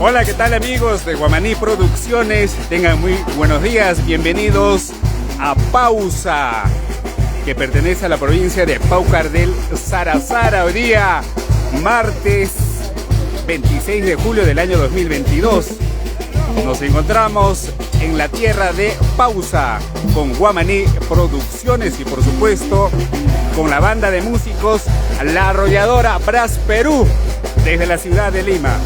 Hola, ¿qué tal amigos de Guamaní Producciones? Tengan muy buenos días, bienvenidos a Pausa, que pertenece a la provincia de Paucar del Sarazara. Hoy día, martes 26 de julio del año 2022. Nos encontramos en la tierra de Pausa con Guamaní Producciones y por supuesto con la banda de músicos La Arrolladora Brass Perú desde la ciudad de Lima.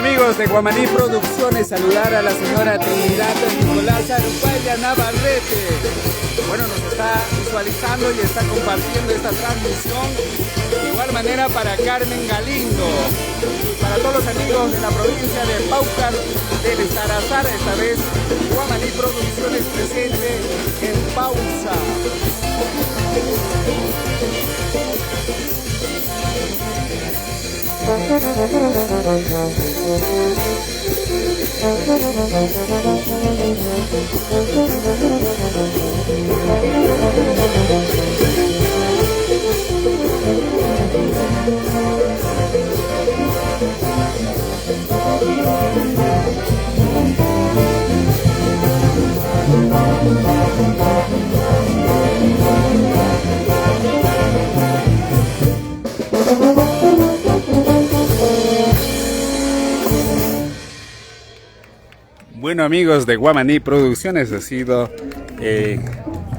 amigos de Guamaní Producciones, saludar a la señora Trinidad Nicolás Arupaya Navarrete. Bueno, nos está visualizando y está compartiendo esta transmisión. De igual manera para Carmen Galindo y para todos los amigos de la provincia de Paucar del Sarazara, esta vez Guamaní Producciones presente en Pausa. Bueno amigos de Guamaní Producciones, ha sido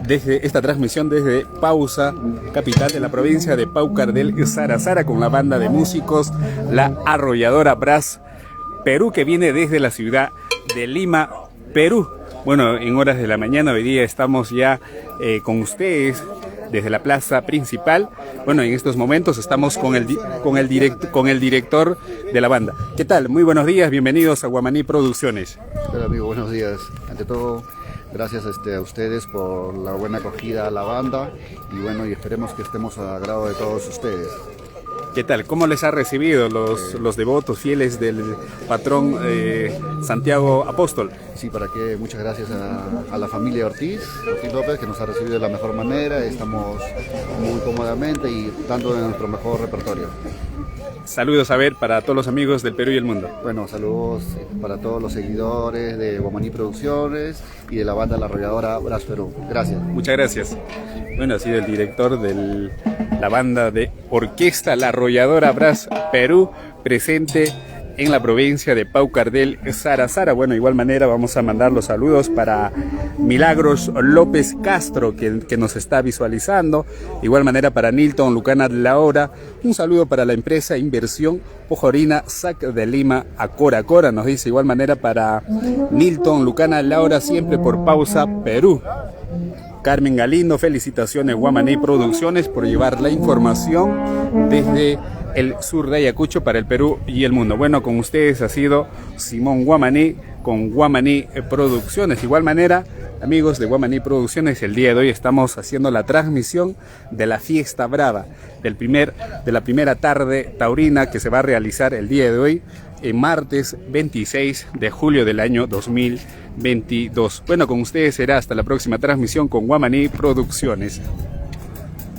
desde esta transmisión desde Pausa, capital de la provincia de Paucar del Sarazara, con la banda de músicos La Arrolladora Brass Perú, que viene desde la ciudad de Lima, Perú. Bueno, en horas de la mañana hoy día estamos ya con ustedes desde la plaza principal. Bueno, en estos momentos estamos con el director de la banda. ¿Qué tal? Muy buenos días, bienvenidos a Guamaní Producciones. Hola amigo, buenos días. Ante todo, gracias a ustedes por la buena acogida a la banda y bueno, y esperemos que estemos al agrado de todos ustedes. ¿Qué tal? ¿Cómo les ha recibido los devotos fieles del patrón Santiago Apóstol? Sí, muchas gracias a la familia Ortiz López, que nos ha recibido de la mejor manera. Estamos muy cómodamente y dando de nuestro mejor repertorio. Saludos a ver para todos los amigos del Perú y el mundo. Bueno, saludos para todos los seguidores de Guamaní Producciones y de la banda La Arrolladora Brass Perú. Gracias. Muchas gracias. Bueno, ha sido el director de la banda de orquesta La Arrolladora Brass Perú, presente en la provincia de Paucar del Sarasara. Bueno, de igual manera vamos a mandar los saludos para Milagros López Castro, que nos está visualizando. De igual manera para Nilton Lucana Laura. Un saludo para la empresa Inversión Pojorina SAC de Lima, Acora Cora. Nos dice de igual manera para Nilton Lucana Laura, siempre por Pausa Perú. Carmen Galindo, felicitaciones Guamaní Producciones por llevar la información desde el sur de Ayacucho para el Perú y el mundo. Bueno, con ustedes ha sido Simón Guamaní con Guamaní Producciones. De igual manera, amigos de Guamaní Producciones, el día de hoy estamos haciendo la transmisión de la Fiesta Brava, de la primera tarde taurina que se va a realizar el día de hoy, el martes 26 de julio del año 2022. Bueno, con ustedes será hasta la próxima transmisión con Guamaní Producciones.